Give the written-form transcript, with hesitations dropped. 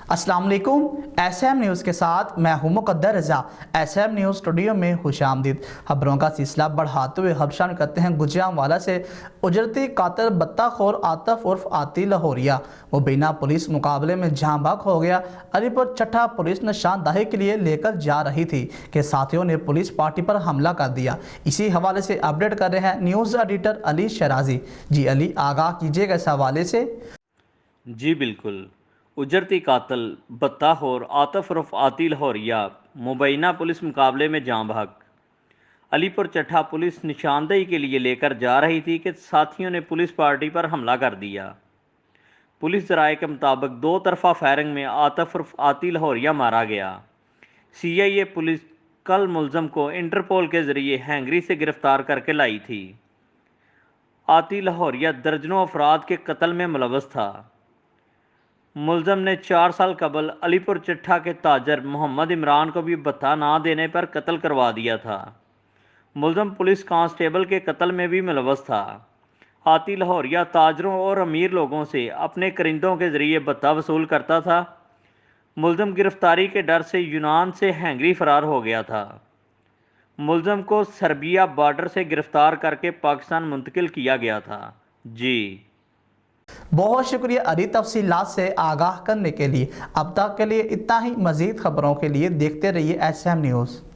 अस्सलाम वालेकुम। SM news के साथ मैं हूं मुक़द्दर रज़ा। SM न्यूज़ स्टूडियो में खुशामदीद। खबरों का सिलसिला बढ़ाते हुए अब शामिल करते हैं गुजरांवाला से। उजरती कातिल बताखोर आतिफ उर्फ आती लाहौरिया मुबीना पुलिस मुकाबले में जहां भाग हो गया। अलीपुर चट्टा पुलिस निशानदही के लिए लेकर जा रही थी कि साथियों ने पुलिस पार्टी पर हमला कर दिया। इसी हवाले से अपडेट कर रहे हैं न्यूज़ एडिटर अली शराजी। जी अली, आगाह कीजिएगा इस हवाले से। जी बिल्कुल। उजरती कातिल बताखोर आतिफ उर्फ आती लाहौरिया मुबैना पुलिस मुकाबले में जाँ भाग। अलीपुर चट्टा पुलिस निशानदेही के लिए लेकर जा रही थी कि साथियों ने पुलिस पार्टी पर हमला कर दिया। पुलिस ज़राए के मुताबिक दो तरफा फायरिंग में आतिफ उर्फ आती लाहौरिया मारा गया। CIA पुलिस कल मुलज़म को इंटरपोल के ज़रिए हंगरी से गिरफ़्तार करके लाई थी। आती लाहौरिया दर्जनों अफराद के कत्ल में मुलव्वस था। मुलज़म ने 4 साल कबल अलीपुर चट्टा के ताजर मोहम्मद इमरान को भी भत्ता ना देने पर कत्ल करवा दिया था। मुलज़म पुलिस कांस्टेबल के कत्ल में भी मुलव्वस था। आती लाहौरिया ताजरों और अमीर लोगों से अपने करिंदों के ज़रिए भत्ता वसूल करता था। मुलज़म गिरफ्तारी के डर से यूनान से हंगरी फ़रार हो गया था। मुलज़म को सर्बिया बॉर्डर से गिरफ़्तार करके पाकिस्तान मुंतकिल किया गया था। जी बहुत शुक्रिया अली तफसीलात से आगाह करने के लिए। अब तक के लिए इतना ही। मज़ीद खबरों के लिए देखते रहिए SM न्यूज़।